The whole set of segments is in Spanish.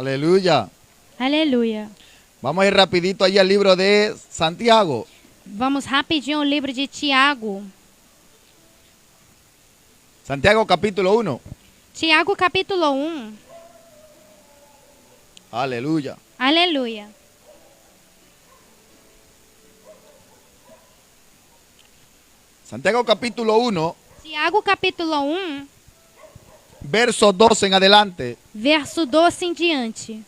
Aleluya. Aleluia. Vamos a ir rapidito allí al libro de Santiago. Vamos rapidinho ao livro de Tiago. Santiago capítulo 1. Tiago capítulo 1. Aleluya. Aleluia. Santiago capítulo 1, Tiago capítulo 1, verso 12 en adelante. verso 12 em diante.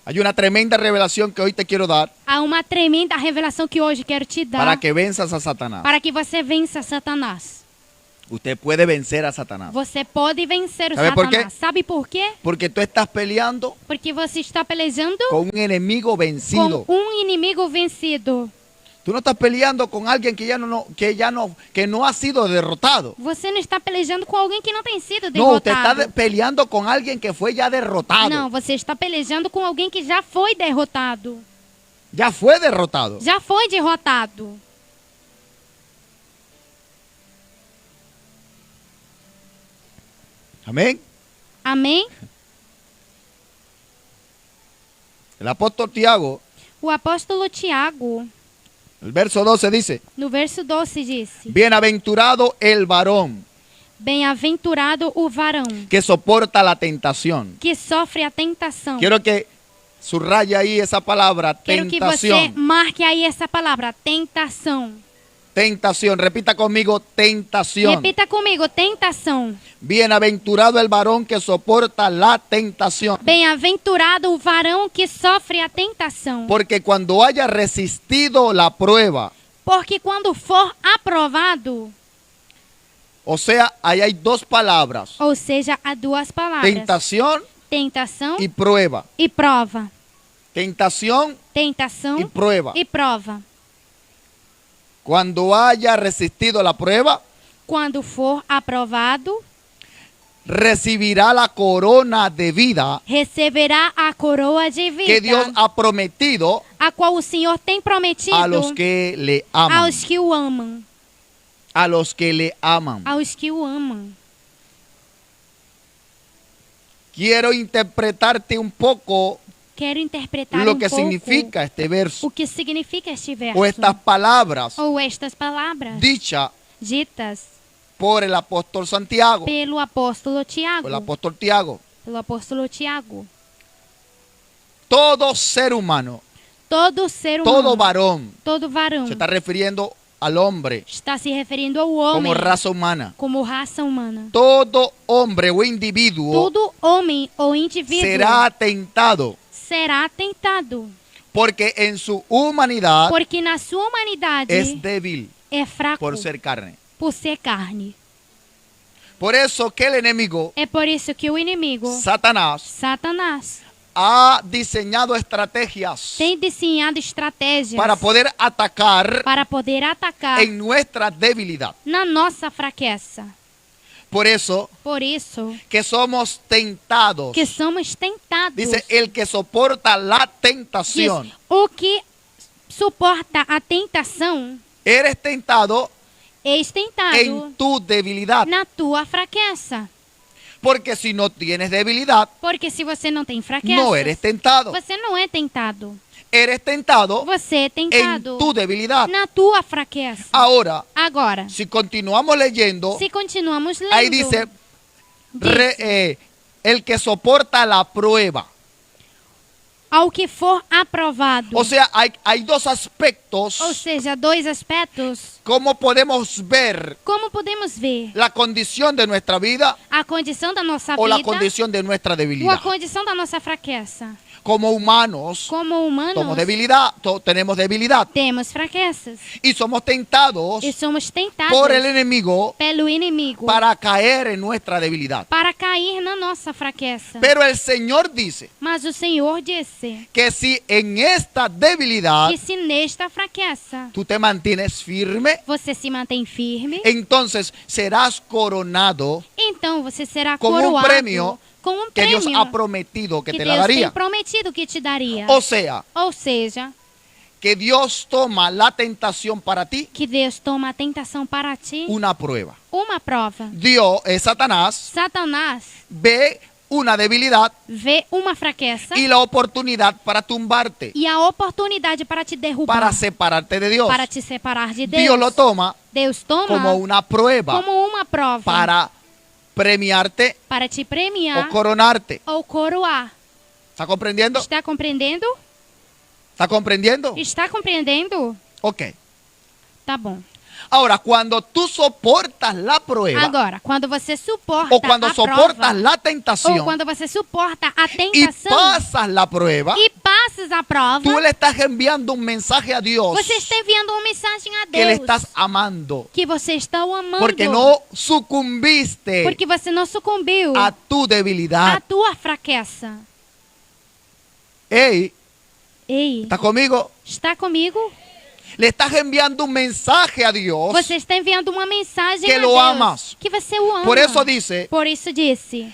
Hay una tremenda revelación que hoy te quiero dar Há uma tremenda revelação que hoje quero te dar para que venzas a Satanás. para que você vença Satanás. Usted puede vencer a Satanás. Você pode vencer o Sabe por Satanás. quê? Sabe por quê? Porque tú estás peleando Porque você está pelejando con un enemigo vencido. com um inimigo vencido. Tú no estás peleando con alguien que no ha sido derrotado. Você não está pelejando com alguém que não tem sido No, usted está derrotado. peleando con alguien que fue ya derrotado. Não, você está pelejando com alguém que já foi derrotado. Ya fue derrotado. Já foi derrotado. Amén. Amém? El apóstol Tiago, O apóstolo Tiago, el verso 12 dice: no verso 12 disse: Bienaventurado el varón Bem-aventurado o varão que soporta la tentación. que sofre a tentação. Quiero que subraye ahí esa palabra, Quero que você tentación. marque aí essa palavra, tentação. Tentación, repita conmigo, tentación. Repita comigo, tentação. Bienaventurado el varón que soporta la tentación. Bem-aventurado o varão que sofre a tentação. Porque cuando haya resistido la prueba, Porque quando for aprovado, o sea, ahí hay dos palabras, ou seja, há duas palavras: tentación tentação y prueba. e prova. Tentación Tentação y prueba. e prova. Cuando haya resistido la prueba, Quando for aprovado, recibirá la corona de vida receberá a coroa de vida, que Dios ha prometido a qual o Senhor tem prometido a los que le aman. aos que o amam. A los que le aman. Aos que o amam. Quiero interpretarte un poco Quero interpretar lo um que pouco significa este verso o que significa este verso. o estas palabras Ou estas palavras dichas ditas por el apóstol Santiago, pelo apóstolo o Tiago. el apóstol Tiago. Pelo apóstolo Tiago. Todo ser humano, Todo ser humano, todo varón, todo varão, se está refiriendo al hombre está se referindo ao homem como raza humana. como raça humana. Todo hombre o individuo Todo homem ou indivíduo será tentado será tentado, porque en su humanidad porque na sua humanidade es débil é fraco por ser carne. por ser carne. Por eso que el enemigo, É por isso que o inimigo, Satanás, Satanás, ha diseñado estrategias tem desenhado estratégias para poder atacar para poder atacar en nuestra debilidad. na nossa fraqueza. Por eso Por isso que somos tentados. que somos tentados. Dice, el que soporta la Diz, tentación. o que suporta a tentação, Eres tentado és tentado en tu debilidad. na tua fraqueza. Porque si no tienes debilidad, Porque se você não tem fraqueza, no eres tentado. você não é tentado. Eres tentado Você é en tentado tu debilidad. na tua fraqueza. Ahora, Agora, si continuamos leyendo, se continuamos lendo, ahí dice, diz, el que soporta la prueba. ao que for aprovado. O sea, hay dos aspectos. Ou seja, dois aspectos. ¿Cómo podemos ver Como podemos ver la condición de nuestra vida a condição da nossa o la vida condición de nuestra ou a debilidad? condição da nossa fraqueza? Como humanos, Como humanos, tenemos debilidad temos fraquezas y somos tentados e somos tentados por el enemigo pelo inimigo para caer en nuestra debilidad. para cair na nossa fraqueza. Pero el Señor dice Mas o Senhor disse que si en esta debilidad que se nesta fraqueza tú te mantienes firme, você se mantém firme, entonces serás coronado então você será com um coroado prêmio com um que Dios prêmio ha prometido que que te la Deus tem daría. prometido que te daria. O sea, Ou seja, que Dios toma la tentación para ti, que Deus toma a tentação para ti una prueba. uma prova. Dios, Satanás, Satanás ve una debilidad vê uma fraqueza y la oportunidad para tumbarte, e a oportunidade para te derrubar, para separarte de Dios. para te separar de Deus. Dios lo toma Deus toma como una prueba como uma prova para premiarte para te o premiar coronarte. ou coroar. ¿Está comprendiendo? Está compreendendo? ¿Está comprendiendo? Está compreendendo? Ok. Tá bom. Ahora, cuando tú soportas la prueba Agora, quando você suporta o cuando a soportas prova, la ou tentación quando você suporta a y tentação pasas la prueba, e passas a prova, tú le estás enviando un mensaje a Dios você está enviando uma mensagem a que le Deus estás amando. que você está o amando, Porque no sucumbiste porque você não sucumbiu a tu à debilidad. tua fraqueza. Ei, Ei, ¿estás conmigo? está comigo? Le estás enviando un mensaje a Dios. Você está enviando uma mensagem Que a lo Deus amas. que você o ama. Por eso dice, Por isso disse,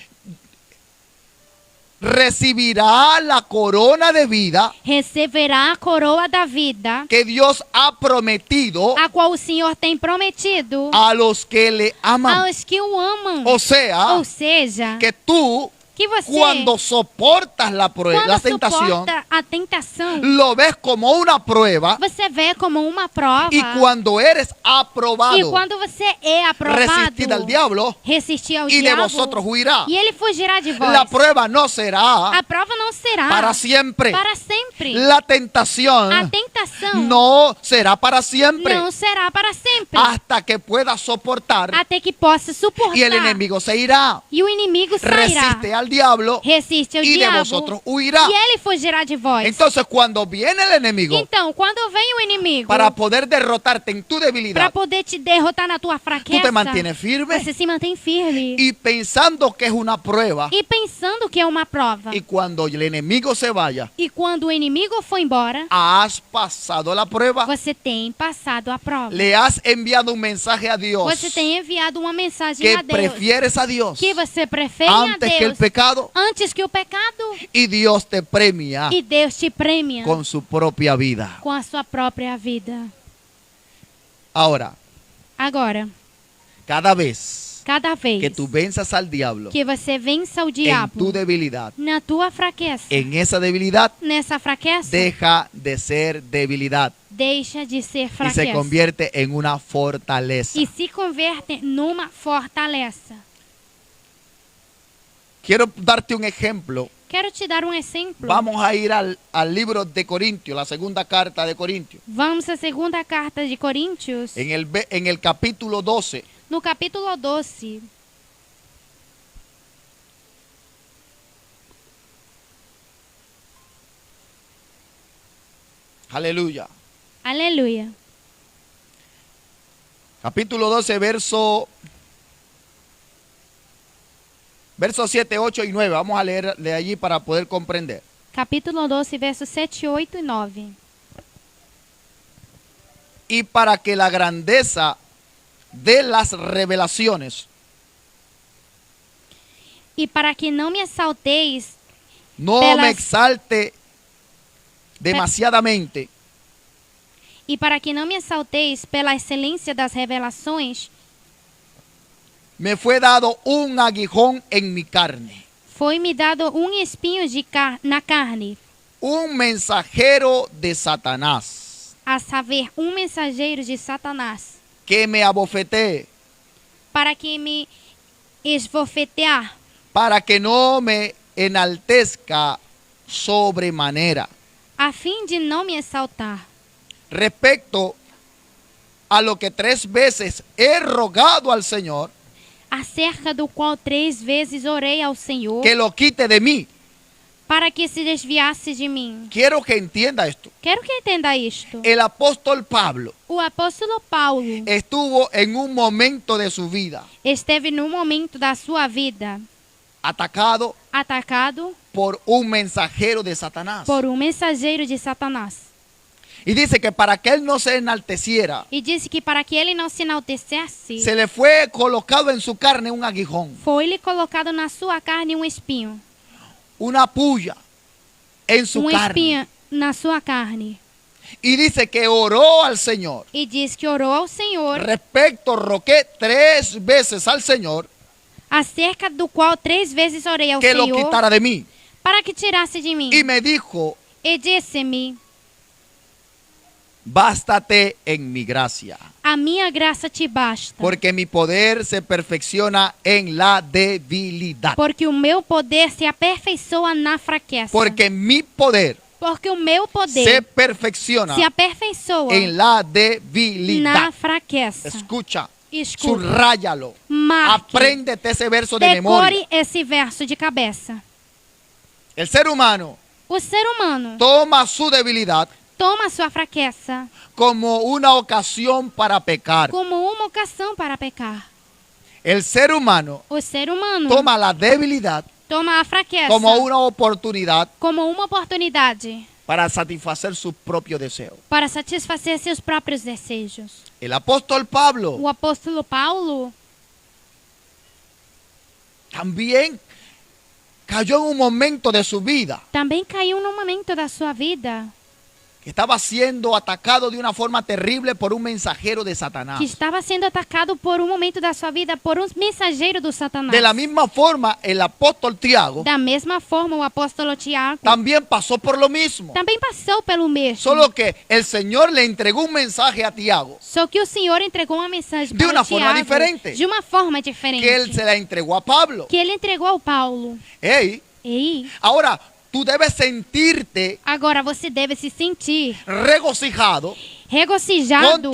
recibirá la corona de vida receberá a coroa da vida, que Dios ha prometido a qual o Senhor tem prometido a los que le aman. aos que o amam. O sea, Ou seja, que tú que você, cuando soportas la prueba, quando la tentación, suporta a tentação, lo ves como una prueba você vê como uma prova. y cuando eres E aprobado, quando você é aprovado, resistid al diablo resistir ao y de diabo, vosotros huirá. e ele fugirá de vós. La prueba no será A prova não será para siempre. para sempre. La A tentación tentação no será para siempre não será para sempre. hasta que puedas soportar Até que possa suportar. y el enemigo se irá. E o inimigo sairá. Resiste al diablo Resiste ao y de diabo. vosotros huirá. E ele fugirá de vós. Entonces cuando viene el enemigo Então, quando vem o inimigo para poder derrotarte en tu para debilidad, poder te derrotar na tua fraqueza, tú te mantienes firme você se mantém firme. y pensando que es una prueba, E pensando que é uma prova. y cuando el enemigo se vaya, E quando o inimigo for embora, has pasado la prueba, você tem passado a prova. le has enviado un mensaje a Dios Você tem enviado uma mensagem que a Deus. prefieres a Dios Que você prefere a antes que el Deus pecado antes que o pecado. y Dios te premia E Deus te premia con su propia vida. com a sua própria vida. Ahora, Agora, cada vez cada vez que tú venzas al diablo que você vença o en diabo tu debilidad, na tua fraqueza, en esa debilidad nessa fraqueza, deja de ser debilidad deixa de ser y se fraqueza convierte en una fortaleza. e se converte numa fortaleza. Quiero darte un ejemplo. Quero te dar um exemplo. Vamos a ir al libro de Corintios, la segunda carta de Corintios, Vamos à segunda carta de Coríntios, en el capítulo 12. no capítulo 12. Aleluya. Aleluia. Capítulo 12, verso 7, 8 y 9. Vamos a leer de allí para poder comprender. Capítulo 12, versos 7, 8 e 9. Y para que la grandeza de las revelaciones E para que não me exalteis, no Pelas- me exalte demasiadamente, e para que não me exalteis pela excelência das revelações, me fue dado un aguijón en mi carne, foi-me dado um espinho na carne, un mensajero de Satanás, a saber, um mensageiro de Satanás, que me abofetee, para que me esbofetear, para que no me enaltezca sobremanera, a fim de não me exaltar, respecto a lo que 3 veces he rogado al Señor acerca do qual 3 vezes orei ao Senhor, que lo quite de mí. para que se desviasse de mim. Quiero que entienda esto. Quero que entenda isto. El apóstol Pablo O apóstolo Paulo estuvo en un momento de su vida esteve num momento da sua vida atacado atacado por un mensajero de Satanás. por um mensageiro de Satanás. Y dice que para que él no se enalteciera, E disse que para que ele não se enaltecesse, se le fue colocado en su carne un aguijón, foi-lhe colocado na sua carne um espinho. una puya en su Um carne. espinho na sua carne. Y dice que oró al Señor. E diz que orou ao Senhor Rogué 3 veces al Señor acerca do qual 3 vezes orei ao que lo Senhor quitara de mí. para que tirasse de mim. Y me dijo, E disse-me, bástate en mi gracia, a minha graça te basta, porque mi poder se perfecciona en la debilidad. porque o meu poder se aperfeiçoa na fraqueza. Porque mi poder Porque o meu se poder perfecciona se aperfeiçoa en la na debilidad. fraqueza. Escucha, Escuta, subráyalo, marque, apréndete ese verso de memoria. decore esse verso de cabeça. El ser humano O ser humano toma su debilidad toma sua fraqueza como una ocasión para pecar. como uma ocasião para pecar. El ser humano O ser humano toma la debilidad toma a fraqueza como una oportunidad como uma oportunidade para satisfacer su propio deseo. para satisfazer seus próprios desejos. El apóstol Pablo O apóstolo Paulo también cayó en un momento de su vida também caiu num momento da sua vida que estaba siendo atacado de una forma terrible por un mensajero de Satanás. que estava sendo atacado por um momento da sua vida por um mensageiro do Satanás. De la misma forma, el apóstol Tiago Da mesma forma, o apóstolo Tiago también pasó por lo mismo. também passou pelo mesmo. Solo que el Señor le entregó un mensaje a Tiago Só que o Senhor entregou uma mensagem De para uma Tiago forma diferente. de uma forma diferente. que él se la entregó a Pablo. Que ele entregou ao Paulo. Hey, E ahora tú debes sentirte agora você deve se sentir regocijado regozijado,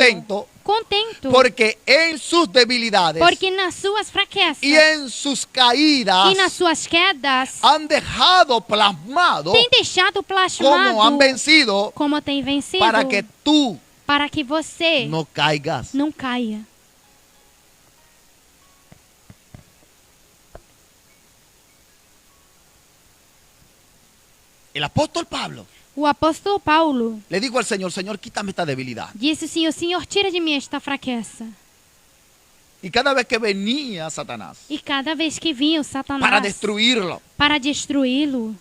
contento, porque en sus debilidades porque nas suas fraquezas y en sus caídas e nas suas quedas han dejado plasmado tem deixado plasmado cómo han vencido como tem vencido para que tú para que você no caigas. não caia. El apóstol Pablo O apóstolo Paulo le dijo al Señor, Señor, quítame esta debilidad. disse assim: o Senhor tira de mim esta fraqueza. Y cada vez que venía Satanás E cada vez que vinha o Satanás para destruirlo, para destruí-lo,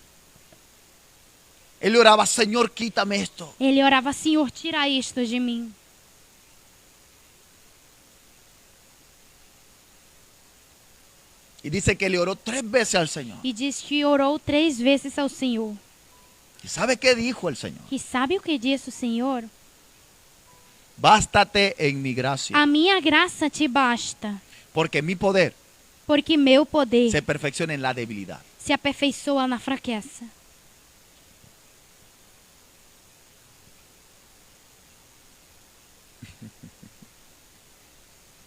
él le oraba, Señor, quítame esto. ele orava: Senhor, tira isto de mim. Y dice que le oró 3 veces al Señor. E diz que orou 3 vezes ao Senhor. ¿Y sabe qué dijo el Señor? E sabe o que disse o Senhor? Bástate en mi gracia, A minha graça te basta, porque mi poder porque meu poder se perfecciona en la debilidad. se aperfeiçoa na fraqueza.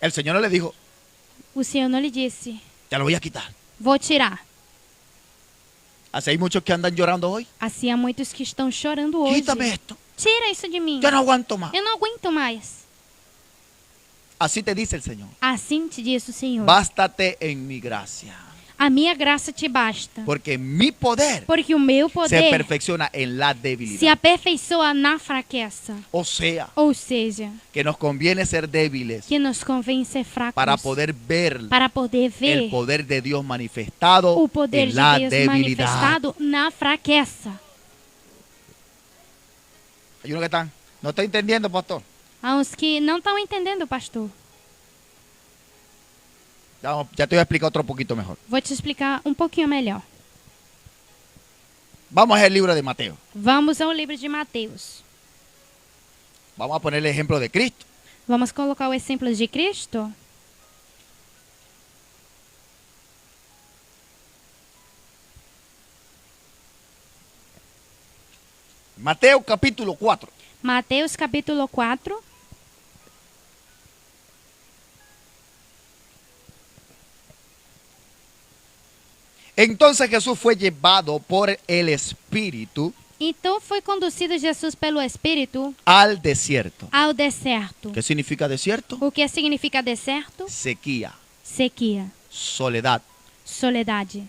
El Señor no le dijo, O Senhor não lhe disse: te lo voy a quitar. vou tirar. Así hay muchos que andan llorando hoy. Assim há muitos que estão chorando hoje. Quítame esto. Tira isso de mim. Yo no aguanto más. Eu não aguento mais. Así te dice el Señor. Assim te disse o Senhor: Bástate en mi gracia, a minha graça te basta, porque mi poder porque o meu se poder perfecciona en la se debilidad. aperfeiçoa na fraqueza. O sea, Ou seja, que nos conviene ser débiles que nos convém ser fracos para poder ver para poder ver el poder de Dios manifestado o poder en la de Deus debilidad. manifestado na fraqueza. Hay uno que están, no está entendiendo, pastor. Há uns que não estão entendendo, pastor. Ya te voy a explicar otro poquito mejor. Vou te explicar um pouquinho melhor. Vamos al libro de Mateo. Vamos ao livro de Mateus. Vamos a poner el ejemplo de Cristo. Vamos colocar o exemplo de Cristo. Mateo capítulo 4. Mateus capítulo 4. Entonces Jesús fue llevado por el Espíritu Então foi conduzido Jesus pelo Espírito al desierto. ao deserto. ¿Qué significa desierto? O que significa deserto? Sequía, Sequia, soledad. soledade.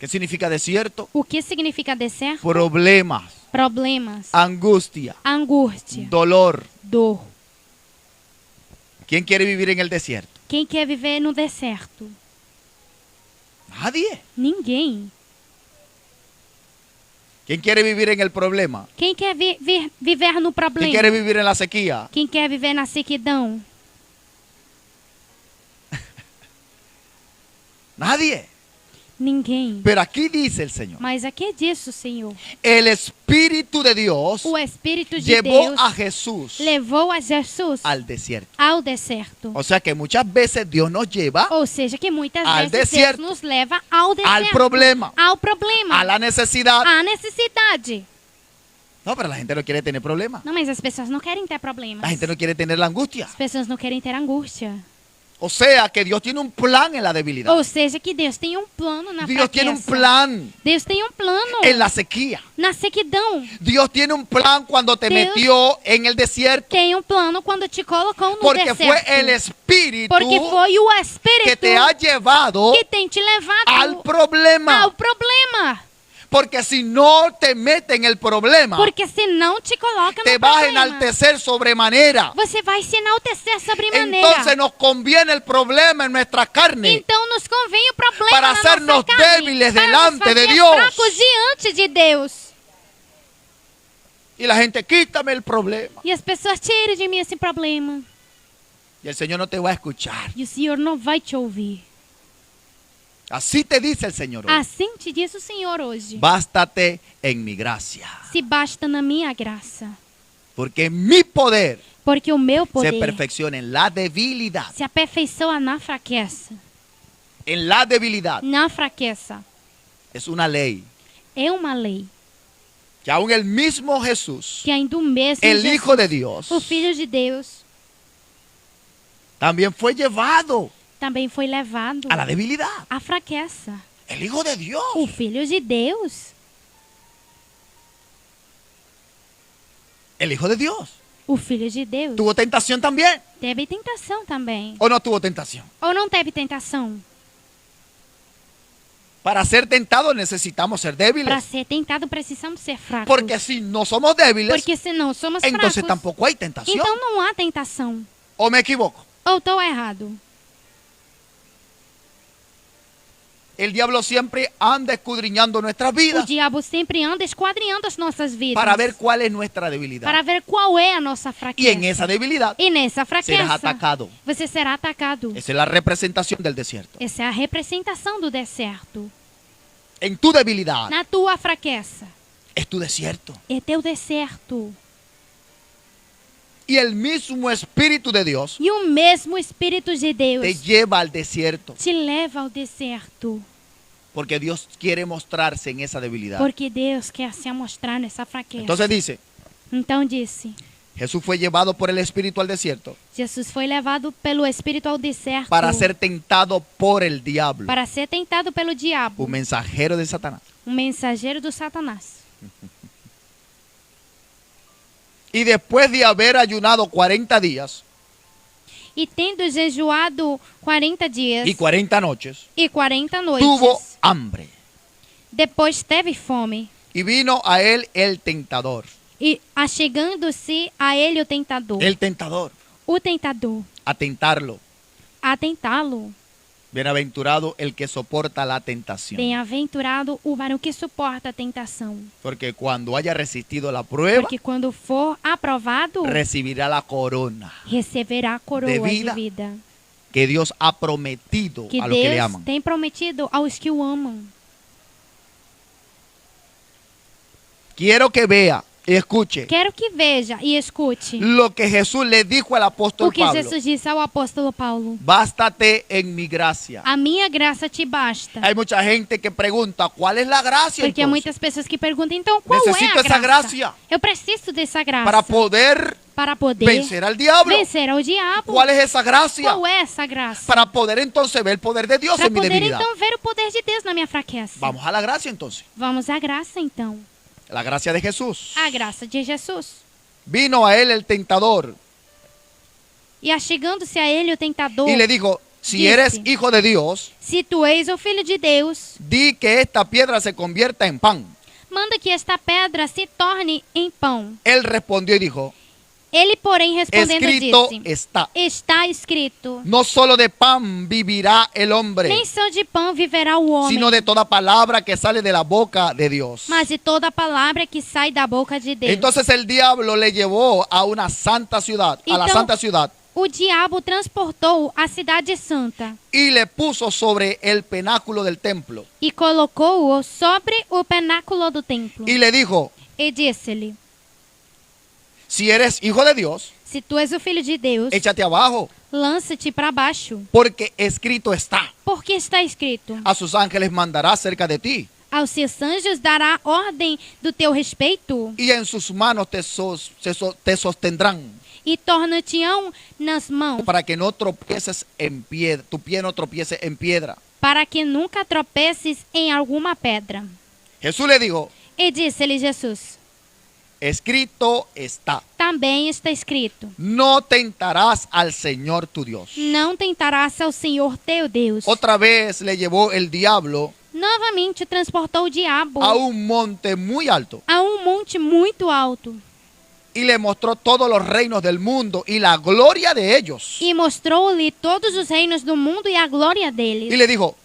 ¿Qué significa desierto? O que significa deserto? Problemas, Problemas, angustia, angústia, dolor. dor. ¿Quién quiere vivir en el desierto? Quem quer viver no deserto? Nadie. Ninguém. ¿Quién quiere vivir en el problema? Quem quer viver no ¿Quién quiere problema? vivir en la sequía? Quem quer viver na sequidão? Nadie. Ninguém. Pero aquí dice el Señor, Mas aqui diz o Senhor, el Espíritu de Dios o Espírito de llevó Deus a Jesús levou a Jesus al desierto. ao deserto. O sea que muchas veces Dios nos lleva Ou seja, que muitas Al vezes deserto. Deus nos leva ao deserto, al problema, ao problema, a la necesidad. à necessidade. No, pero la gente no quiere tener problemas. Não, mas as pessoas não querem ter problemas. La gente no quiere tener la angustia. As pessoas não querem ter angústia. O sea que Dios tiene un plan en la debilidad. Ou seja, que Deus tem um plano na Dios tiene un fraqueza. plan Deus tem um plano en la sequía. na sequidão. Dios tiene un plan cuando te Dios metió en el desierto. Tem um plano quando te colocou no Porque deserto. fue el Espíritu Porque foi o Espírito que te ha llevado que tem te levado al problema. ao problema. Porque si no te mete en el problema, Porque se não te coloca te no vas a problema, enaltecer sobremanera. você vai se enaltecer sobremaneira. Entonces nos conviene el problema en nuestra carne. Então nos convém o problema Para na hacernos nossa carne, débiles para delante nos fazer de Dios. fracos diante de Deus. Y la gente, quítame el problema. E as pessoas tiram de mim esse problema. Y el Señor no te va a escuchar. E o Senhor não vai te ouvir. Así te dice el Señor hoy. Assim te diz o Senhor hoje. Bástate en mi gracia. Se basta na minha graça. Porque mi poder Porque o meu se poder perfecciona en la debilidad. se aperfeiçoa na fraqueza. En la debilidad. Na fraqueza. Es una ley. É uma lei. Que aún el mismo Jesús, Que ainda o mesmo el Jesus, Hijo de Dios, o Filho de Deus, también fue llevado também foi levado a la debilidad. à fraqueza. El Hijo de Dios. O Filho de Deus. El Hijo de Dios. O Filho de Deus. ¿Tuvo tentación también? Teve tentação também. ¿O no tuvo tentación? Ou não teve tentação? Para ser tentados necesitamos ser Para débiles. ser tentado precisamos ser fracos. Porque si no somos débiles, Porque se não somos entonces fracos, tampoco hay tentación. então não há tentação. ¿O me equivoco? Ou estou errado? El diablo siempre anda escudriñando nuestras O vidas diabo sempre anda esquadrinhando as nossas vidas. para ver cuál es nuestra debilidad. Para ver qual é a nossa Y fraqueza. en esa debilidad E nessa serás fraqueza, atacado. você será atacado. Esa es la representación del desierto. Essa é a representação do deserto. En tu debilidad Na tua fraqueza, es tu desierto. é teu deserto. Y el mismo Espíritu de Dios E o mesmo Espírito de Deus te lleva al desierto. te leva ao deserto. Porque Dios quiere mostrarse en esa debilidad. Porque Deus quer se mostrar nessa fraqueza. Entonces dice, Então disse, Jesús fue llevado por el Espíritu al desierto Jesus foi levado pelo Espírito ao deserto para ser tentado por el diablo, para ser tentado pelo diabo, un mensajero de Satanás. mensageiro do Satanás. Y después de haber ayunado 40 días E tendo jejuado 40 dias y 40 noches, e 40 noites, tuvo hambre. depois teve fome. Y vino a él el tentador. E achegando-se a ele o tentador, El tentador. a tentarlo. a tentá-lo. Bienaventurado el que soporta la tentación. Bem-aventurado o varão que suporta a tentação. Porque cuando haya resistido la prueba, Porque quando for aprovado, recibirá la corona receberá a coroa de de vida vida que Dios ha prometido que a los que le Deus aman. tem prometido aos que o amam. Quiero que vea y escuche Quero que veja e escute lo que Jesús le dijo al o apóstol que Pablo. Jesus disse ao apóstolo Paulo. Bástate en mi gracia. A minha graça te basta. Hay mucha gente que pregunta, ¿cuál es la gracia Porque há entonces? muitas pessoas que perguntam, então qual Necesito é a essa graça? graça. Eu preciso dessa graça Para poder para poder vencer al diablo. vencer ao diabo. ¿Cuál es esa gracia? Qual é essa graça? Para poder entonces ver el poder de Dios Para en mi poder debilidad. então ver o poder de Deus na minha fraqueza. Vamos a la gracia entonces. Vamos à graça então. La gracia de Jesús. A graça de Jesus. Vino a él el tentador E achegando-se a ele o tentador, y le dijo, si Dice. eres hijo de Dios, se tu és o filho de Deus, di que esta piedra se convierta en pan. manda que esta pedra se torne em pão. Él respondió y dijo, Ele, porém, respondendo, escrito disse: está, Está escrito: no solo de pan vivirá el hombre, Nem só de pão viverá o homem, sino de toda palabra que sale de la boca de Dios. mas de toda palavra que sai da boca de Deus. Entonces el diablo le llevó a una santa ciudad, a la Então- santa ciudad, o diabo transportou a cidade santa y le puso sobre el penáculo del templo. e colocou-o sobre o penáculo do templo. Y le dijo, E disse-lhe: si eres hijo de Dios, Se tu és o filho de Deus, échate abajo, lança-te para baixo, porque escrito está, porque está escrito: a sus ángeles mandará cerca de ti, Aos seus anjos dará ordem do teu respeito, y en sus manos te sostendrán, e torna-te-ão nas mãos, para que no tropieces en piedra, tu pie no tropiece en piedra. para que nunca tropeces em alguma pedra. Jesús le dijo, E disse-lhe Jesus: escrito está, Também está escrito: no tentarás al Señor tu Dios. Não tentarás ao Senhor teu Deus. Otra vez le llevó el diablo Novamente transportou o diabo a un monte muy alto a um monte muito alto y le mostró todos los reinos del mundo y la gloria de ellos. e mostrou-lhe todos os reinos do mundo e a glória Y deles. le dijo,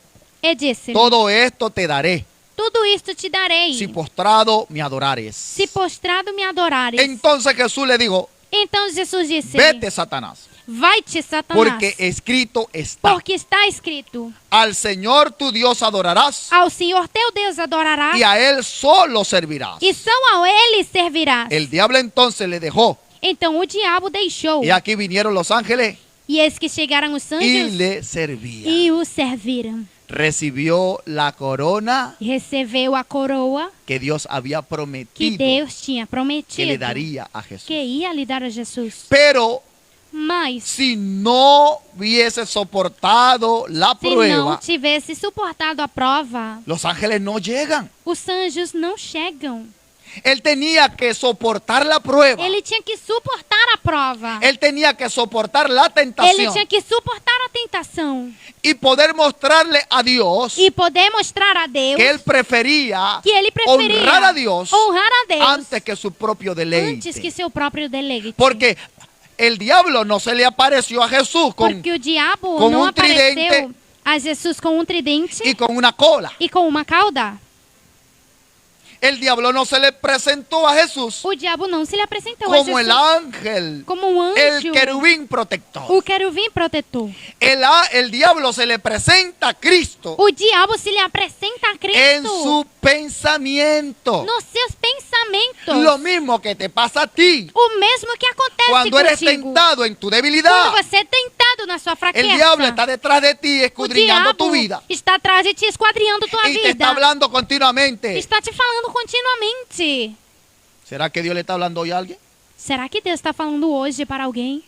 E disse-lhe: todo esto te daré Tudo isto te darei, si postrado me adorares. se postrado me adorares. Entonces Jesús le dijo, Então Jesus disse: vete, Satanás, Vai-te, Satanás, porque escrito está, porque está escrito: al Señor tu Dios adorarás Ao Senhor teu Deus adorarás y a Él solo servirás. e só a Ele servirás. El diablo entonces le dejó, Então o diabo deixou, y aquí vinieron los ángeles e eis que chegaram os y anjos le servían. e o serviram. Recibió la corona Recebeu a coroa que Dios había que prometido Deus tinha que prometido le daría a Jesús. que ia lhe dar a Jesus. Pero Mas si no hubiese soportado la se não prueba, tivesse suportado a prova, los ángeles no llegan. os anjos não chegam. Él tenía que soportar la prueba. Ele tinha que suportar a prova. Él tenía que soportar la Ele tentación tinha que suportar a tentação y poder mostrarle a Dios e poder mostrar a Deus que él prefería que ele preferia honrar a Dios honrar a Deus antes que su propio deleite. antes que seu próprio deleite. Porque el diablo no se le apareció a Jesús Porque o diabo com não um tridente apareceu a Jesus com um tridente y con una cola. e com uma cauda. El diablo no se le presentó a Jesús O diabo não se lhe apresentou a como el Jesus ángel, como um el anjo, querubín protector. o querubim protetor. El diablo se le presenta a Cristo O diabo se lhe apresenta a en Cristo su pensamiento. nos seus pensamentos. Lo mismo que te pasa a ti O mesmo que acontece cuando eres contigo. tentado en tu debilidad. Quando você é tentado na sua fraqueza, El diablo está detrás de ti o escudriñando diabo tu vida está atrás de ti esquadriando tua y te vida. está hablando continuamente. Está te falando continuamente. ¿Será que Dios le está hablando hoy a alguien? Será que Deus está falando hoje para alguém?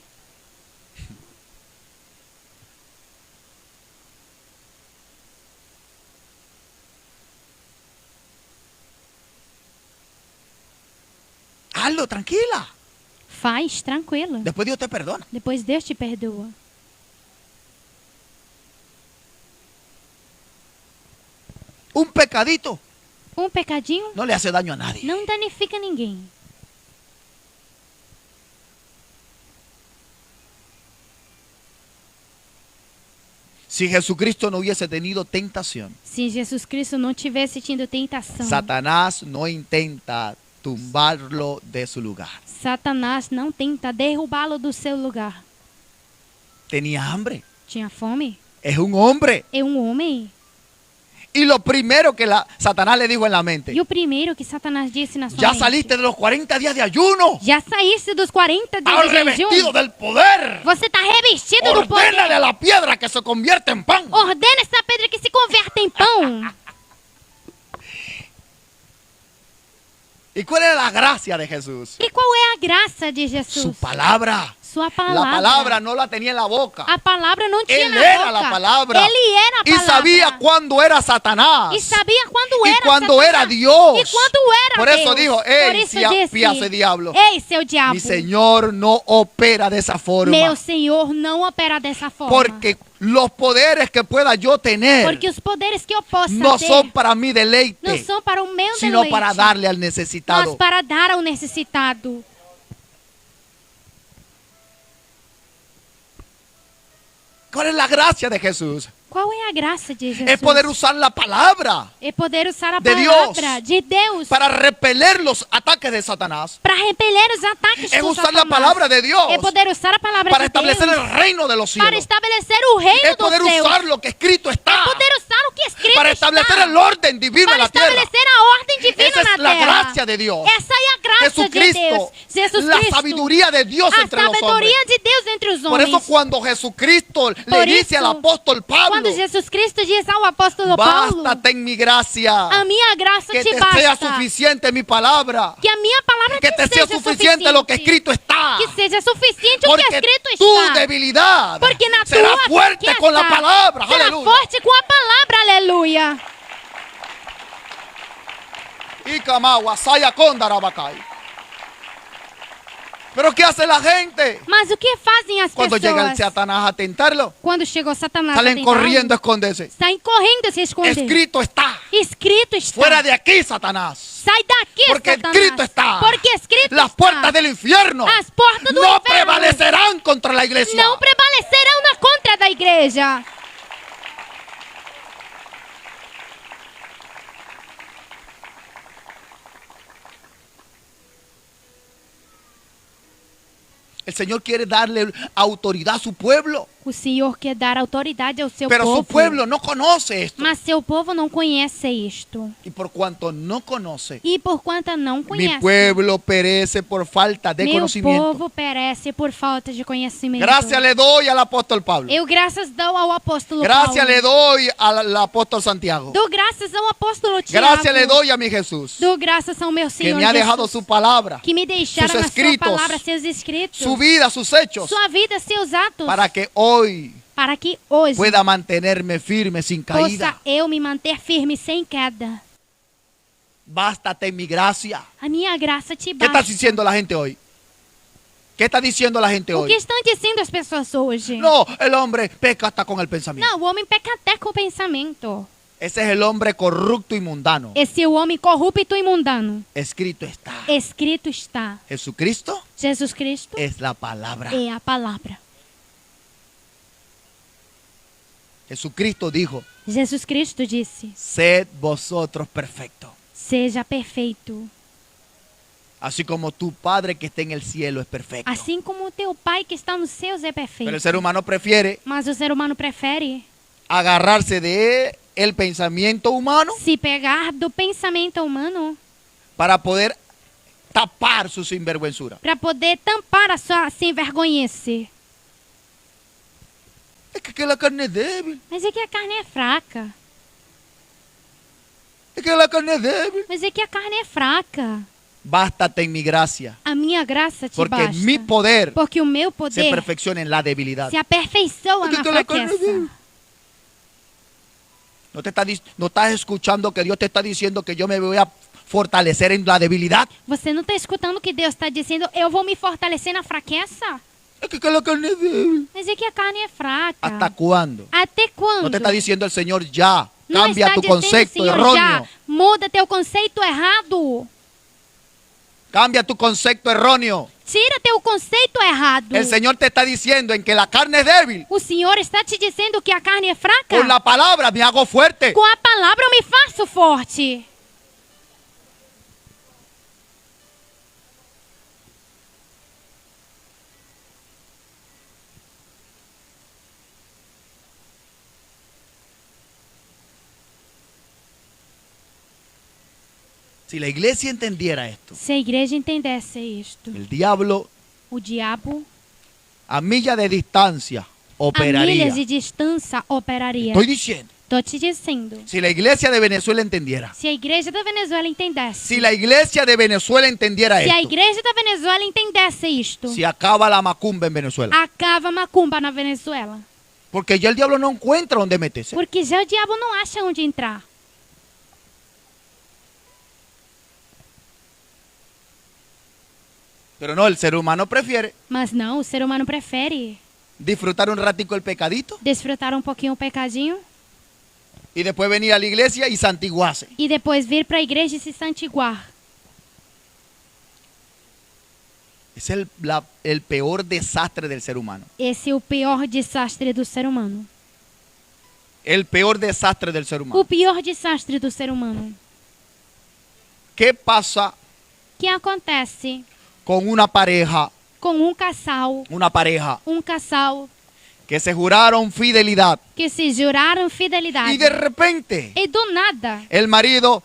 Hazlo, tranquila. Faz, tranquila. Después Dios te perdona. Depois Deus te perdoa. Un pecadito Um pecadinho no le hace daño a nadie. não danifica ninguém. Si Jesucristo no hubiese tenido tentación, Se Jesus Cristo não tivesse tido tentação, Satanás no intenta tumbarlo de su lugar. Satanás não tenta derrubá-lo do seu lugar. Tenía hambre. Tinha fome? Es un hombre. É um homem. Y lo primero que Satanás le dijo en la mente, E o primeiro que Satanás disse na sua ya mente: saliste de los 40 días de ayuno. Já saíste dos 40 Estás dias de revestido jejum? del poder. Você está revestido do poder. Ordénale a la piedra que se convierte en pan. Ordena essa pedra que se converte em pão. ¿Y cuál es la gracia de Jesús? E qual é a graça de Jesus? Su palabra. Sua palavra. La palabra no la tenía en la boca. A palavra não tinha Él na era boca. la palabra. Ele era a Y palavra. sabía cuándo era Satanás. E sabia quando Y era cuando Satanás. era Dios. E quando era Por Deus. eso dijo, Por "Ey, isso piace diablo. Ei, seu diabo. Mi Señor no opera de esa forma. Meu Senhor não opera dessa forma. Porque los poderes que pueda yo tener Porque os poderes que eu possa no ter son para mi deleite, não são para o meu sino deleite, para darle al mas necesitado. para dar ao necessitado. ¿Cuál es la gracia de Jesús? Qual é a graça de Jesus? Es poder usar la palabra É poder usar a de palavra de Deus para repeler los ataques de Satanás. para repeler os ataques Es de usar la Satanás. palabra de Dios É poder usar a palavra para de establecer Deus el reino de los para cielos. estabelecer o reino Es poder dos céus. usar lo que escrito está É poder usar o que escrito para establecer está el orden divino en para la tierra. estabelecer a ordem divina Esa na es la terra. gracia de Dios. Essa é a graça de Deus. Jesucristo, Jesus la Cristo. sabiduría de Dios A entre los hombres. sabedoria de Deus entre os Por homens. eso cuando Jesucristo le Por dice al isso, apóstol Pablo, Quando Jesus Cristo diz ao apóstolo Paulo, bástate en mi gracia, a minha graça que te te sea basta. suficiente mi palabra, Que a minha palavra que te sea seja suficiente lo que escrito está. Que seja suficiente o que Porque escrito tu está. debilidad Porque na será tua fuerte fraqueza con la palabra. será Aleluya. forte com a palavra, aleluia. Y Kamau, Asaya Kondarabacay. Pero ¿qué hace la gente? Mas o que fazem as Cuando llega el pessoas? Satanás a tentarlo, Quando chegou Satanás, salen a tentá-lo, corriendo a esconderse. saem correndo a se esconder. Escrito está. Escrito está. Fuera de aquí, Satanás. Sai daqui, Porque Satanás. escrito está. Porque escrito Las está. puertas del infierno As portas do no inferno prevalecerán contra la iglesia. não prevalecerão na contra da igreja. El Señor quiere darle autoridad a su pueblo, O Senhor quer dar autoridade ao seu pero povo. su pueblo no conoce esto. Mas seu povo não conhece isto. Y por cuanto no conoce, E por quanto não conhece, mi pueblo perece por falta de meu conocimiento. povo perece por falta de conhecimento. Gracias le doy al apóstol Pablo. Eu graças dou ao apóstolo Gracias Paulo. le doy al apóstol Santiago. Dou graças ao apóstolo Tiago. Gracias le doy a mi Jesús, Dou graças ao meu que Senhor me ha dejado Jesus, su palabra, que me deixaram sus na sua escritos, palavra, seus escritos, su vida, sus hechos, sua vida, seus atos, para que hoy para que hoje pueda mantenerme firme sin possa caída. eu me manter firme sem queda. Bástate en mi gracia. A minha graça te ¿Qué está basta. diciendo la gente hoy? ¿Qué está diciendo la gente O que hoy? estão dizendo as pessoas hoje? No, el hombre peca hasta con el pensamiento. Não, o homem peca até com o pensamento. Ese es el hombre corrupto y mundano. Esse é o homem corrupto e mundano. Escrito está. Escrito está. Jesucristo Jesus Cristo es la palabra. é a palavra. Jesucristo dijo, Jesus Cristo disse: sed vosotros perfectos, seja perfeito, así como tu Padre que está en el cielo es perfecto. assim como o teu Pai que está nos céus é Pero perfeito. el ser humano prefiere Mas o ser humano prefere agarrarse de el pensamiento humano se pegar do pensamento humano para poder tapar su sinvergüenzura. para poder tampar a sua sem vergonhice. Es que la carne es débil. Mas é que a carne é fraca. Es que la carne es débil. Mas é que a carne é fraca. Bástate en mi gracia, A minha graça te porque basta. mi poder Porque o meu se poder perfecciona en la debilidad. se aperfeiçoa Porque na que la carne es fraqueza. débil. No estás escuchando que Dios te está diciendo que yo me voy a fortalecer en la debilidad. Você não está escutando que Deus está dizendo, eu vou me fortalecer na fraqueza? Es que la carne es débil. Mas é que a carne é fraca. ¿Hasta cuándo? Até quando? No te está diciendo el Señor ya. Não Cambia está tu dizendo, concepto Senhor, erróneo. já, muda teu conceito errado. Cambia tu concepto erróneo. Tira teu conceito errado. El Señor te está diciendo en que la carne es débil. O Senhor está te dizendo que a carne é fraca. Con la palabra me hago fuerte. Com a palavra eu me faço forte. Si la iglesia entendiera esto, Se a igreja entendesse isto, el diablo o diabo, a milla de distancia a operaría. milhas de distância, operaria. Estoy diciendo, Tô te dizendo. si la iglesia de Venezuela entendiera, Se a igreja da Venezuela entendesse. si la iglesia de Venezuela entendiera Se a esto, igreja da Venezuela entendesse isto, se acaba la macumba en Venezuela. acaba a macumba na Venezuela. Porque ya el diablo no encuentra dónde meterse. Porque já o diabo não acha onde entrar. Pero no, el ser humano prefiere Mas não, o ser humano prefere disfrutar un ratico el pecadito desfrutar um pouquinho o pecadinho y después venir a la iglesia y santiguarse. e depois vir para a igreja e se santiguar. Es el peor desastre del ser humano. Esse é o pior desastre do ser humano. el peor desastre del ser humano. o pior desastre do ser humano. ¿Qué pasa Que acontece con una pareja com um casal que se juraron fidelidad que se juraram fidelidade y de repente e do nada el marido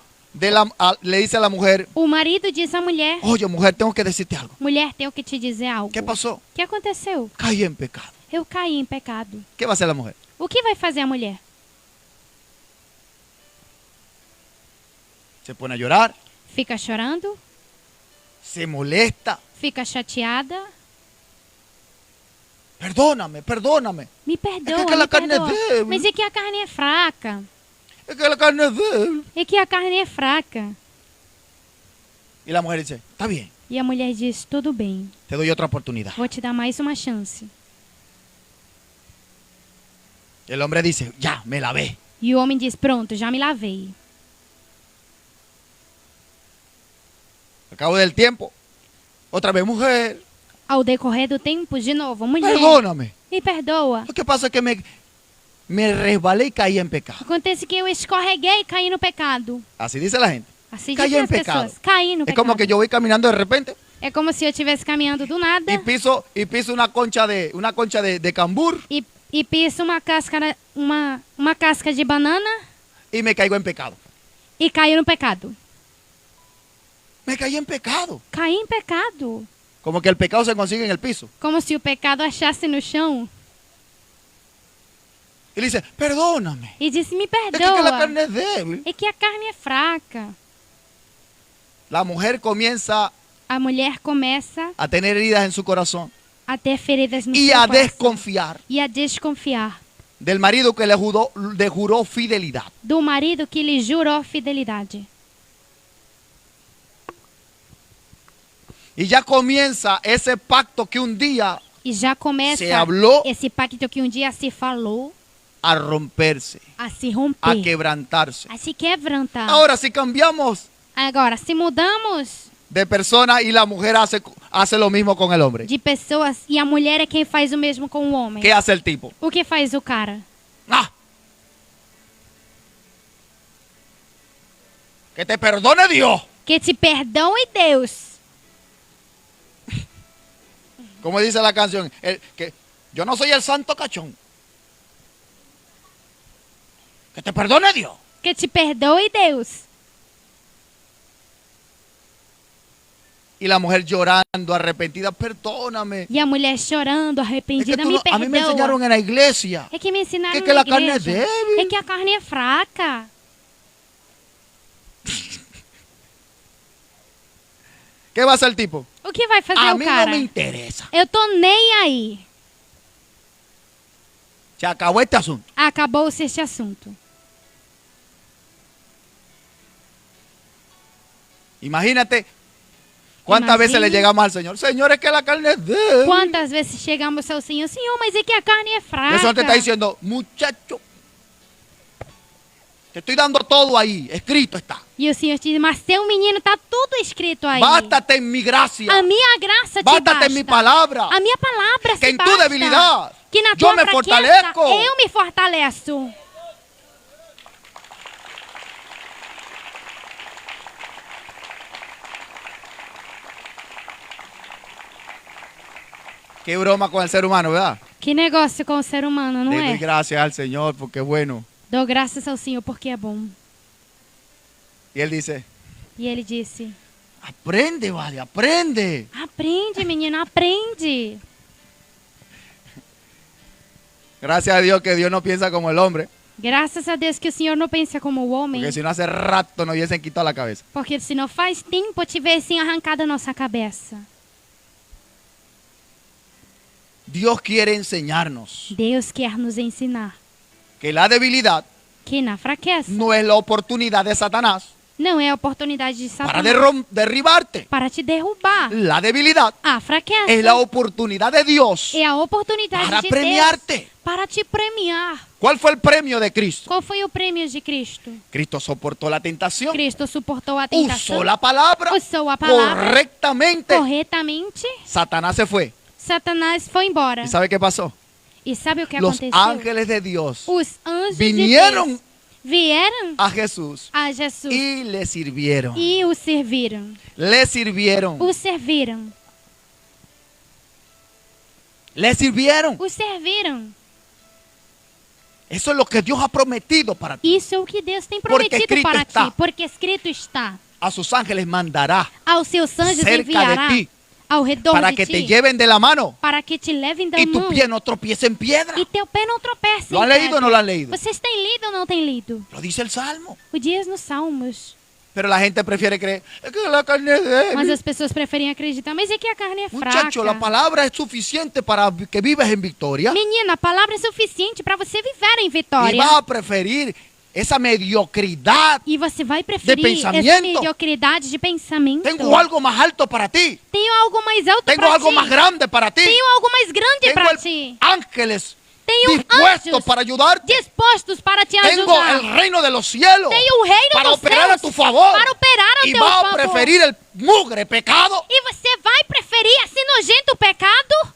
le dice a la mujer, o marido diz à mulher: oye mujer, tengo que decirte algo. mulher, tenho que te dizer algo. ¿Qué pasó? O que aconteceu? Caí en pecado. Eu caí em pecado. ¿Qué va a hacer la mujer? O que vai fazer a mulher? Se pone a llorar, Fica chorando? se molesta. Fica chateada? Perdóname, perdóname. Me perdoa, É que aquela me carne é perdoa. débil. Mas é que a carne é fraca. Es que la carne es débil. É que a carne é fraca. Y la mujer dice, está bien, E a mulher diz: tudo bem, te doy otra oportunidad. vou te dar mais uma chance. El hombre dice, ya, me lavé. E o homem diz: pronto, já me lavei. Al cabo del tiempo, otra vez, mujer, Ao decorrer do tempo, de novo, mulher, perdóname. me perdoa. Lo que pasa es que me resbalé y caí en pecado. Acontece que eu escorreguei e caí no pecado. Así dice la gente. Assim Caí dizem em as pecado. pessoas. Caí no Es pecado. como que yo voy caminando de repente É como se eu estivesse caminhando do nada y piso una concha de cambur e piso uma casca de banana y me caigo en pecado. e caio no pecado. Me caí en pecado. Caí em pecado. Como que el pecado se consigue en el piso. Como se o pecado achasse no chão Y le dice, perdóname. e disse: me Es que la perdoa. carne es débil. É que a carne é fraca. La mujer comienza A mulher começa a tener heridas en su corazón a ter feridas no y seu a coração desconfiar e a desconfiar del marido que le juró fidelidad. do marido que lhe jurou fidelidade. Y ya comienza ese pacto que un día E já começa se habló esse pacto que um dia se falou a romperse, a se a romper, quebrantarse. a se quebrantar. Ahora, si cambiamos Agora, se mudamos de persona y la mujer hace lo mismo con el hombre, de pessoas e a mulher é quem faz o mesmo com o homem, ¿qué hace el tipo? o que faz o cara? ¡Ah! Que te perdone Dios. Que te perdoe Deus. Como dice la canción, que yo no soy el santo cachón. Que te perdone Dios. Que te perdoe Deus. Y la mujer llorando, arrepentida, perdóname. E a mulher chorando, Es que arrependida, me a mí me enseñaron perdoa. en la iglesia É que me ensinaram que na la carne es igreja. débil. É que a carne é fraca. ¿Qué va a hacer el tipo? O que vai fazer A o mí cara? no me interesa. Eu tô nem aí. Se acabó este asunto. Acabou-se este assunto. Imagínate cuántas veces le llegamos al Señor. Señor, es que la carne es débil. Quantas vezes chegamos ao Senhor: Senhor, mas é que a carne é Y el fraca. Señor te está diciendo, muchacho, te estoy dando todo ahí, escrito está. E o Senhor te diz: mas teu menino, tá tudo escrito aí. Bástate en mi gracia. A minha graça te Bástate basta. en mi palabra. A minha palavra Que se en tu basta. debilidad Que na yo tua me fraqueza, fortalezco. eu me fortaleço. Qué broma con el ser humano, ¿verdad? Que negócio com o ser humano, não Le doy é? gracias al Señor porque es bueno. Dou graças ao Senhor porque é bom. Y Él dice, E ele disse: aprende, vale, aprende. aprende, menino, aprende. Gracias a Dios que Dios no piensa como el hombre. Graças a Deus que o Senhor não pensa como o homem. Porque si no hace rato nos hubiesen quitado la cabeza. Porque se não faz tempo tivessem arrancado a nossa cabeça. Dios quiere enseñarnos Deus quer nos ensinar que la debilidad que na fraqueza no es la oportunidad de Satanás não é a oportunidade de para Satanás derribarte. para te derrubar. La debilidad A fraqueza es la oportunidad de Dios é a oportunidade para de premiarte. Deus para te premiar. ¿Cuál fue el premio de Cristo? Qual foi o prêmio de Cristo? Cristo soportó la tentación, Cristo suportou a tentação, usó la palabra usou a palavra correctamente. corretamente. Satanás se fue. Satanás foi embora. ¿Y sabe qué pasó? E sabe o que Los aconteceu? ángeles de Dios Os anjos vinieron de Deus vieram a Jesús a Jesus y le sirvieron. e o serviram. Le sirvieron. O serviram. Le sirvieron. O serviram. Eso es lo que Dios ha prometido para ti. Isso é o que Deus tem Porque prometido escrito para está. ti. Porque escrito está. A sus ángeles mandará Aos seus anjos cerca enviará de ti ao redor para de que ti. te lleven de la mano Para que te levem da y tu mão. pie no tropiece en piedra. E teu pé não tropece. ¿Lo han em leído o pedra. no lo han leído? Vocês têm lido ou não têm lido? Lo dice el Salmo. O diz nos Salmos. Pero la gente prefiere creer es que la carne es Mas débil. as pessoas preferem acreditar. Mas é que a carne é fraca. Muchacho, la palabra es suficiente para que vivas en victoria. Menina, a palavra é suficiente para você viver em Y vitória. vas a preferir esa mediocridad. E você vai preferir essa pensamento. mediocridade de pensamento. Tengo algo más alto para ti. Tenho algo mais alto Tengo para algo ti. más grande para ti. Tenho algo mais grande Tengo para ti. ángeles Tenho dispuestos anjos para ayudarte. dispostos para te Tengo ajudar. el reino de los cielos Tenho o reino para dos operar céus a tu favor. para operar a Y teu vas a favor. preferir el mugre pecado. E você vai preferir esse nojento pecado?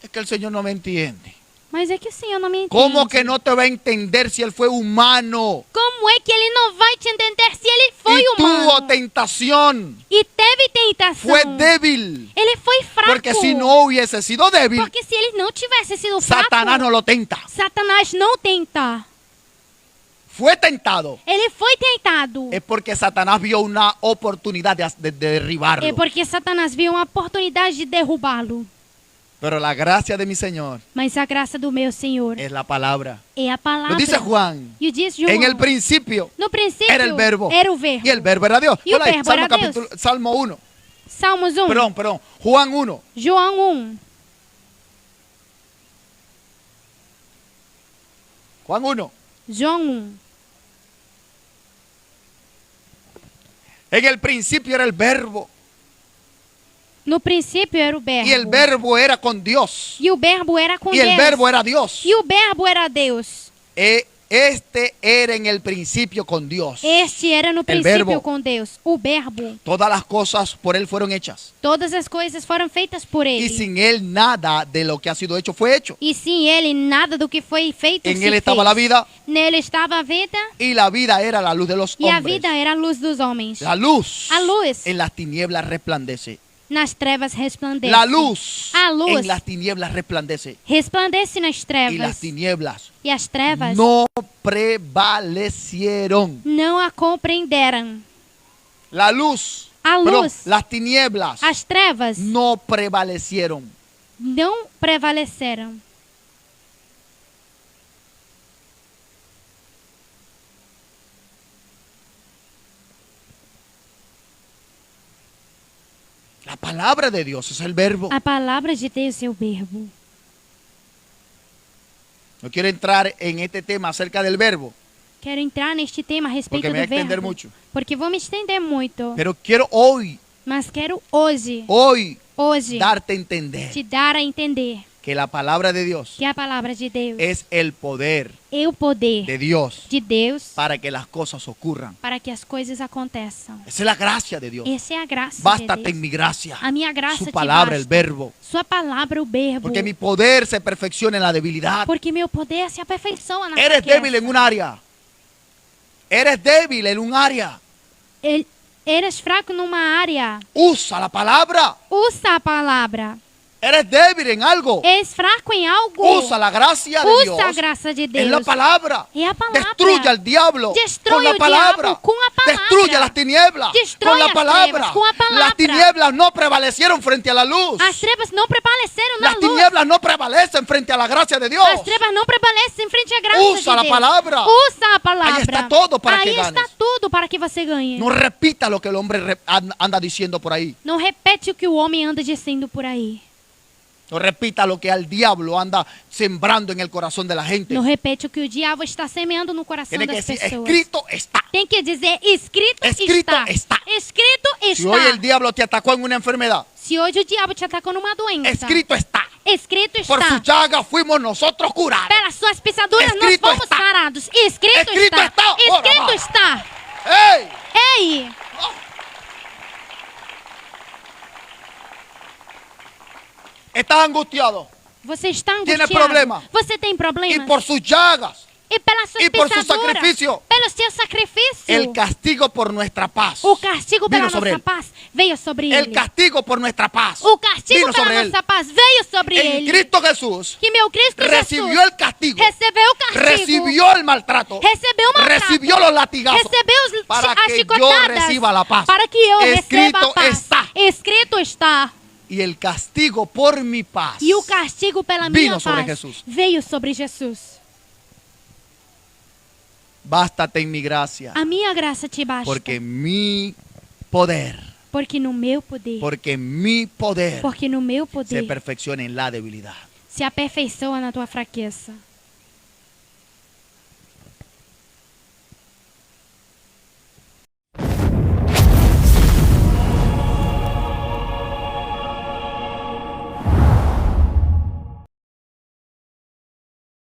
Es que el Señor no me entiende. Mas é que o Senhor não me entende. ¿Cómo que no te va a entender si Él fue humano Como é que ele não vai te entender se ele foi y humano? tuvo tentación? E teve tentação. Fue débil. Ele foi fraco. Porque si no hubiese sido débil, Porque se ele não tivesse sido fraco, Satanás no lo tenta. Satanás não tenta. Fue tentado. Ele foi tentado. Es porque Satanás vio una oportunidad de derribarlo. É porque Satanás viu uma oportunidade de derrubá-lo. Pero la gracia de mi Señor Mas a graça do meu Senhor es la palabra. é a palavra. Lo dice Juan. E diz João. En el principio No princípio era el verbo. era o verbo. Y el verbo era Dios. Y el Hola, verbo Salmo, era Dios. Salmo 1. Salmos 1. Perdón. Juan 1. João 1. Juan 1. João 1. En el principio era el verbo. No princípio era o verbo. Y el verbo era con Dios. E o verbo era com Y Deus. el verbo era Dios. E o verbo era Deus. Este era en el principio con Dios. Este era no princípio verbo. com Deus. O verbo. Todas las cosas por Él fueron hechas. Todas as coisas foram feitas por ele. Y sin Él nada de lo que ha sido hecho fue hecho. E sem ele, nada do que foi feito En se Él estaba fez. la vida Nele estava a vida y la vida era la luz de los e a hombres. vida era a luz dos homens. La luz A luz. en las tinieblas resplandece. Nas trevas resplandece. La luz A luz. en las tinieblas resplandece. Resplandece nas Y las trevas. tinieblas E as trevas no prevalecieron. não a compreenderam. La luz, A perdón, luz. las tinieblas As trevas no prevalecieron. não prevaleceram. La palabra de Dios es el verbo. A palavra de Deus é o verbo. No quiero entrar en este tema acerca del verbo, Quero entrar neste tema a respeito porque me voy do a extender verbo. mucho. Porque vou me estender muito. Pero quiero hoy Mas quero hoje darte a entender te dar a entender que la palabra de Dios que a palavra de Deus es el poder é o poder de Dios de Deus para que las cosas ocurran. para que as coisas aconteçam. Esa es la gracia de Dios. Essa é a graça Bástate de en Deus. mi gracia, A minha graça su te palabra, el basta. verbo, Sua palavra, o verbo. porque mi poder se perfecciona en la debilidad. Porque meu poder se aperfeiçoa na Eres fraqueza. débil en un área. Eres débil en un área. Eres fraco numa área. Usa la palabra. Usa a palavra. Eres débil en algo. És fraco em algo. Usa la gracia de Dios. Usa a graça de Deus. En la palabra. É a palavra. Destruye al diablo Destrui con la o palabra. diabo com a palavra. Destruye las tinieblas Destrói con la as palabra. trevas com a palavra. Las tinieblas no prevalecieron frente a la luz. As trevas não prevaleceram na Las luz. tinieblas no prevalecen frente a la gracia de Dios. As trevas não prevalecem em frente à graça Usa de la Deus. palabra. Usa a palavra. Ahí está todo para Aí que está ganes. tudo para que você ganhe. No repita lo que el hombre anda diciendo por ahí. Não repete o que o homem anda dizendo por aí. No repita lo que al diablo anda sembrando en el corazón de la gente. Não repete o que o diabo está semeando no coração Tiene que das decir, pessoas. escrito está. Tem que dizer, escrito está. está. Escrito está. Si hoy el diablo te atacó en una enfermedad, Se hoje o diabo te atacou numa doença. escrito está. Escrito Por está. su llaga fuimos nosotros curados. Pelas suas pisaduras Escrito nós fomos está. sarados. Escrito Escrito está. está. Escrito Ora, está. ¡Ey! Ei, Estás angustiado. Você está Tiene angustiado. problema. Você tem Y problemas. por sus llagas, E pelas suas y por su pisaduras. sacrificio, Pelo seu sacrifício. el castigo por nuestra paz O castigo pela vino sobre nossa él. paz veio sobre El ele. castigo por nuestra paz O castigo vino sobre pela él. nossa paz veio sobre En ele. Cristo Jesús Que meu Cristo recibió Jesus el castigo, recebeu o castigo. recibió el maltrato, Recebeu o maltrato. recibió los latigazos Recebeu para as que yo chicotadas. reciba la paz. Para que eu receba Escrito a paz. está. Escrito está. Y el castigo por mi paz E o castigo pela vino minha sobre paz Jesús. veio sobre Jesus. Bástate en mi gracia, A minha graça te basta. porque mi poder, Porque no meu poder. porque mi poder Porque no meu se poder perfecciona en la debilidad. se aperfeiçoa na tua fraqueza.